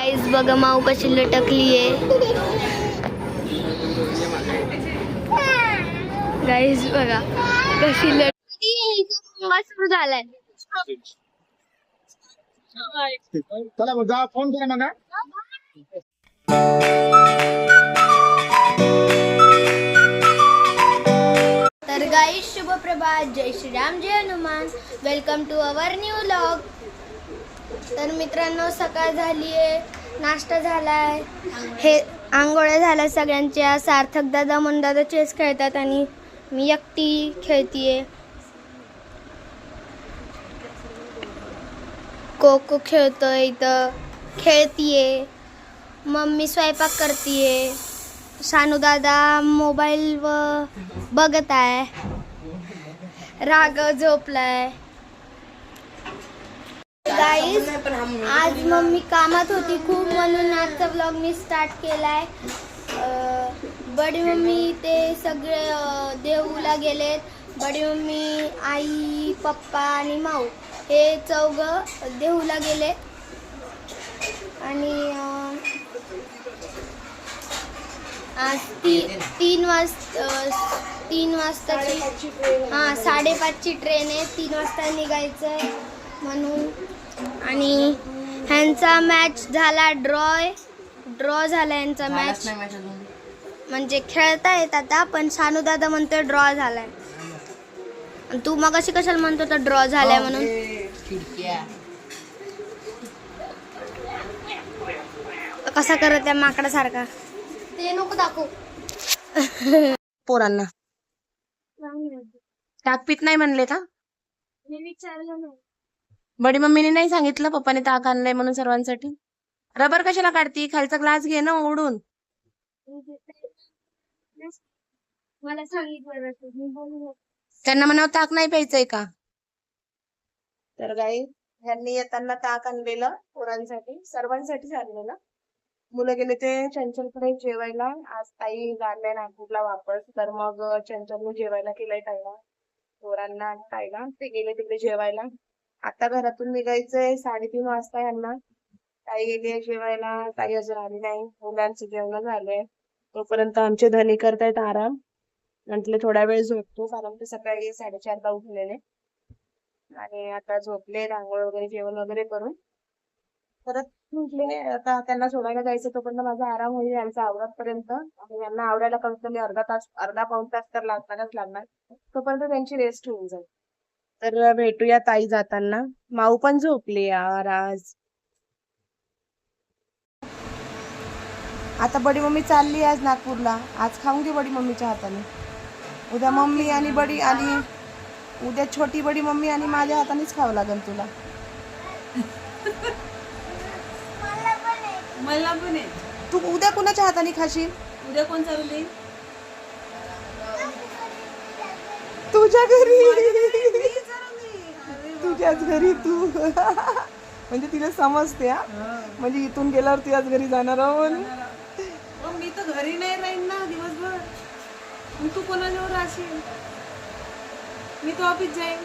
Guys बघा माऊ कशी लटकलीये. गाईज बघा कशी सुरू झालाय. चला मग जा, फोन करा मग. तर गाईज शुभ प्रभात, जय श्रीराम, जय Hanuman. Welcome to our new vlog. तर मित्रांनो सकाळ झालीये, नाश्ता झालाय, हे आंघोळ्या झाल्या सगळ्यांच्या. सार्थक दादा मन दादा चेस खेळतात आणि मी एकटी खेळतीये. कोको खेळतोय इथं, खेळतीये. मम्मी स्वयंपाक करतीये. शानू दादा मोबाईल व बघत आहे. राघव झोपलाय. गाईज आज मम्मी कामात होती खूप, म्हणून आजचा व्लॉग मी स्टार्ट केलाय. बडी मम्मी ते सगळे देऊला गेलेत. बडी मम्मी, आई, पप्पा आणि माऊ हे चौघं देऊला गेले. आणि आज 3 वाजताची 5:30ची ट्रेन आहे. 3 वाजता निघायचं आहे म्हणून. आणि ह्यांचा मॅच झाला ड्रॉ झाला यांचा मॅच. म्हणजे खेळता येत आता, पण शानू दादा म्हणतोय ड्रॉ झालाय. तू मग अशी कशाला म्हणतो तर ड्रॉ झालाय म्हणून. कसा करत त्या माकडासारखा ते नको दाखव. पोरांना ताकपीत नाही म्हणले का? मी विचारलं नाही. बडी मम्मीने नाही सांगितलं पप्पाने ताक आणलंय म्हणून सर्वांसाठी? रबर कशाला काढती? खालचा ग्लास घे ना ओढून. मला सांगितलं त्यांना म्हणावं ताक नाही प्यायचंय का? तर गाई ह्यांनी येताना ताक आणलेलं पोरांसाठी, सर्वांसाठी आणलेलं. मुलं गेले ते चंचलकडे जेवायला. आज ताई जाणार नागपूरला वापस, तर मग चंचलने जेवायला केलंय ताईला, पोरांना आणि ताईला. ते गेले तिकडे जेवायला. आता घरातून निघायचंय 3:30 वाजता ह्यांना. ताई गेली जेवायला, ताई अजून आली नाही. मुलांचं जेवण झालंय, तोपर्यंत आमचे धनी करतायत आराम. म्हटले थोडा वेळ झोपतो, कारण ते सकाळी 4:30ला उठलेले आणि आता झोपले. आंघोळ वगैरे जेवण वगैरे करून परत म्हटले आता त्यांना सोडायला जायचं, तोपर्यंत माझा आराम होईल यांचा आवरापर्यंत. आणि यांना आवरायला कमीत कमी अर्धा पाऊण तास तर लागणारच लागणार, तोपर्यंत त्यांची रेस्ट होऊन जाईल. तर भेटूया ताई जाताना. माऊ पण झोपले यार आज. आता बडी मम्मी चालली आज नागपूरला. आज खाऊन घे बडी मम्मीच्या हाताने. उद्या मम्मी आणि बडी आणि उद्या छोटी बडी मम्मी आणि माझ्या हातानेच खावं लागेल तुला. मला पण आहे. तू उद्या कुणाच्या हाताने खाशील? उद्या कोण चालली? तुझ्या घरी. तुझ्याच घरी तू. म्हणजे तिला समजते. म्हणजे इथून गेल्यावर तुझ्याच घरी जाणार आहोत. मी तर घरी नाही राहीन ना दिवसभर. मग तू कोणाजवळ राहशील? मी तर ऑफिस जाईन.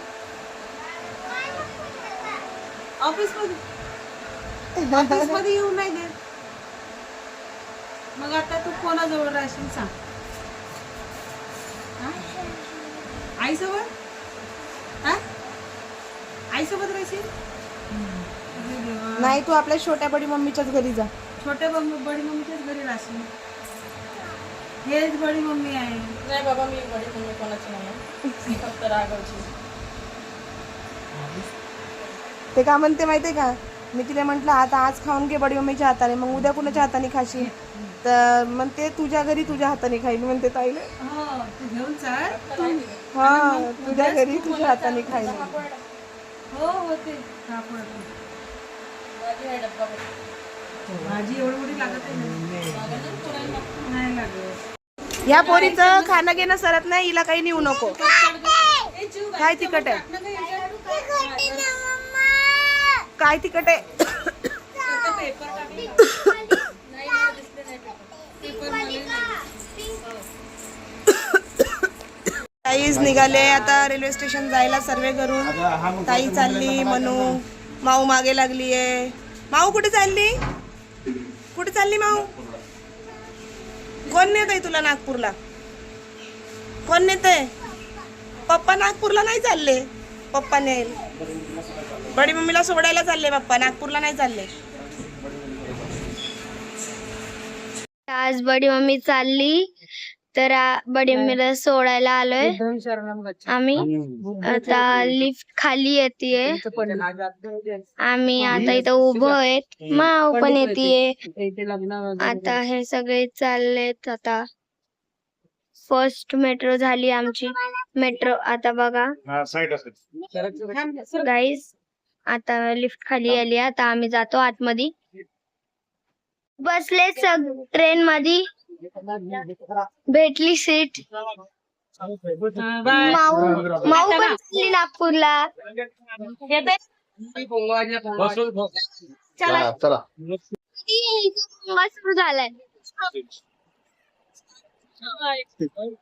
ऑफिस मध्ये येऊन नाही देत. मग आता तू कोणाजवळ राहशील सांग? आईसोबत? आईसोबत राहशील? नाही, तू आपल्या छोट्या बडी मम्मीच्याच घरी जा. छोट्या बडी मम्मीच्याच घरी राहशील. हेच बडी मम्मी आहे. नाही बाबा, मी बडी मम्मी कोणाची नाही, फक्त राघवची. ते का म्हणते माहितीये का? मी तिला म्हंटल आता आज खाऊन घे बडी मम्मीच्या हाताने, मग उद्या कुणाच्या हाताने खाशील? तर म्हणते तुझ्या घरी तुझ्या हाताने खाईल म्हणते ताईले. हो, तू घेऊन चाल. हा, तुझ्या घरी तुझ्या हाताने खाईल. हो होते भाजी एवढी लागत नाही लागत. या पोरीचं खाणं घेणं सरत नाही. हिला काही नेऊ नको. काय तिखट आहे? काय तिखट आहे? ताईच निघाले आता रेल्वे स्टेशन जायला सर्वे करून. ताई चालली, मनू माऊ मागे लागलीये. माऊ कुठे चालली? चालली माऊ? कोण नेतय तुला नागपूरला? कोण नेतय? पप्पा नागपूरला नाही चालले. पप्पा नेल. बडी मम्मीला सोडायला चालले पप्पा, नागपूरला नाही चालले. आज बडी मम्मी चालली तर बडी मम्मीला सोडायला आलोय आम्ही. आता लिफ्ट खाली येते. आम्ही आता इथं उभो आहेत. माव पण येते. आता हे सगळे चाललेत. आता फर्स्ट मेट्रो झाली आमची. मेट्रो आता बघा गाईज, आता लिफ्ट खाली आली. आता आम्ही जातो आतमध्ये. बसले ट्रेन मध्ये. भेटली सीट. माऊ पण चालली नागपूरला. चला सुरू झालाय.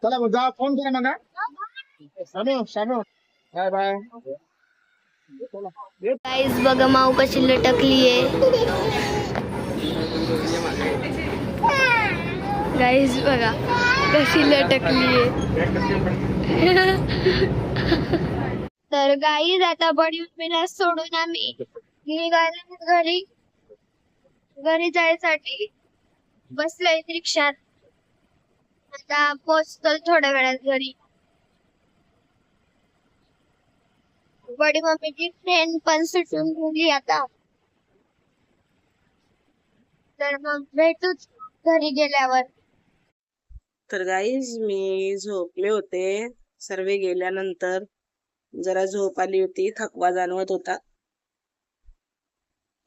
चला मग जा, फोन करा मग. Shanu Shanu bye bye. Guys बघा माऊ कशी लटकलीये. गाईज बघा कशी लटकलीये. तर गाईज आता बडी मम्मीला सोडून आम्ही निघालो घरी जायसाठी. बसलोय रिक्षात. आता पोहोचतो थोड्या वेळात घरी. बडी मम्मीची ट्रेन पण सुटून गेली आता. तर मग भेटूच घरी गेल्यावर. तर गाईज मी झोपले होते. सर्व गेल्यानंतर जरा झोप आली होती, थकवा जाणवत होता.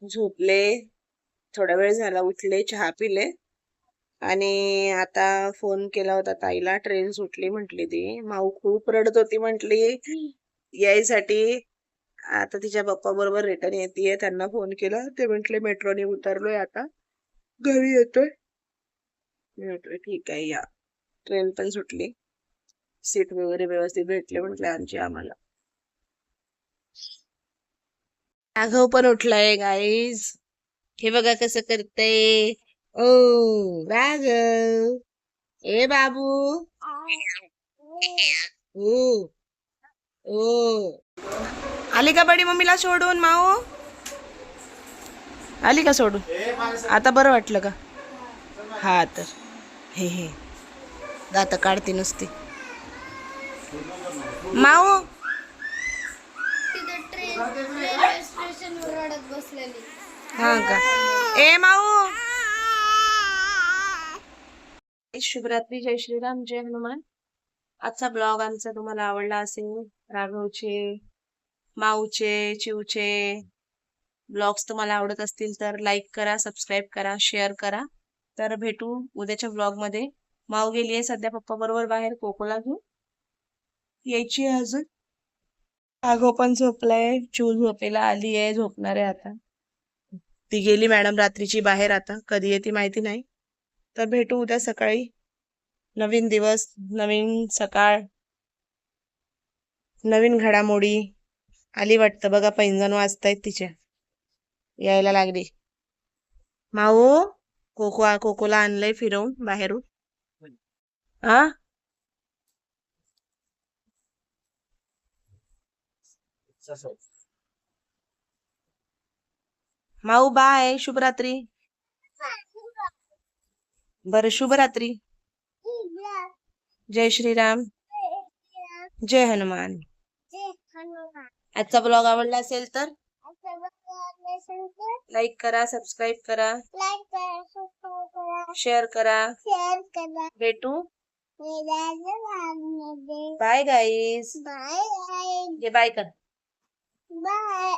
झोपले, थोडा वेळ झाला उठले, चहा पिले आणि आता फोन केला होता ताईला. ट्रेन सुटली म्हटली. ती माऊ खूप रडत होती म्हटली यायसाठी. आता तिच्या पप्पा बरोबर रिटर्न येते. त्यांना फोन केला, ते म्हटले मेट्रोने उतरलोय, आता घरी येतोय. ठीक आहे या. ट्रेन पण सुटली, सीट वगैरे व्यवस्थित भेटले म्हटले आमची आम्हाला. राघव पण उठलाय गाईज. हे बघा कसं करतय. ओ राघव, ए बाबू. ओ ओ आली का बडी मम्मीला सोडून माऊ? आली का सोडून? आता बरं वाटलं का? हा तर हे दात काढते नुसती. माऊ तिथे रेल्वे स्टेशनवर रडत बसलेली. हा का? ए माऊ. शुभरात्री, जय श्रीराम, जय हनुमान. आजचा ब्लॉग आमचा तुम्हाला आवडला असेल. राघवचे, माऊचे, चिवचे ब्लॉग्स तुम्हाला आवडत असतील तर लाईक करा, सबस्क्राईब करा, शेअर करा. तर भेटू उद्याच्या ब्लॉग मध्ये. माऊ गेली आहे सध्या पप्पा बरोबर बाहेर कोकोला घेऊन. यायची आहे अजून. राघव पण झोपलाय. चिव झोपेला आली आहे, झोपणार आहे आता. ती गेली मॅडम रात्रीची बाहेर, आता कधी येते माहिती नाही. तर भेटू उद्या सकाळी. नवीन दिवस, नवीन सकाळ, नवीन घडामोडी. आली वाटतं बघा, पैंजण वाजतायत तिच्या. यायला लागली. माऊ कोकोला आणलंय फिरवून बाहेरून. आ माऊ बाय, शुभरात्री. बरं शुभरात्री. जय श्रीराम, जय हनुमान. आजचा ब्लॉग आवडला असेल तर लाईक करा, सबस्क्राईब करा, शेअर करा. भेटू. Bye guys. बाय कर. बाय.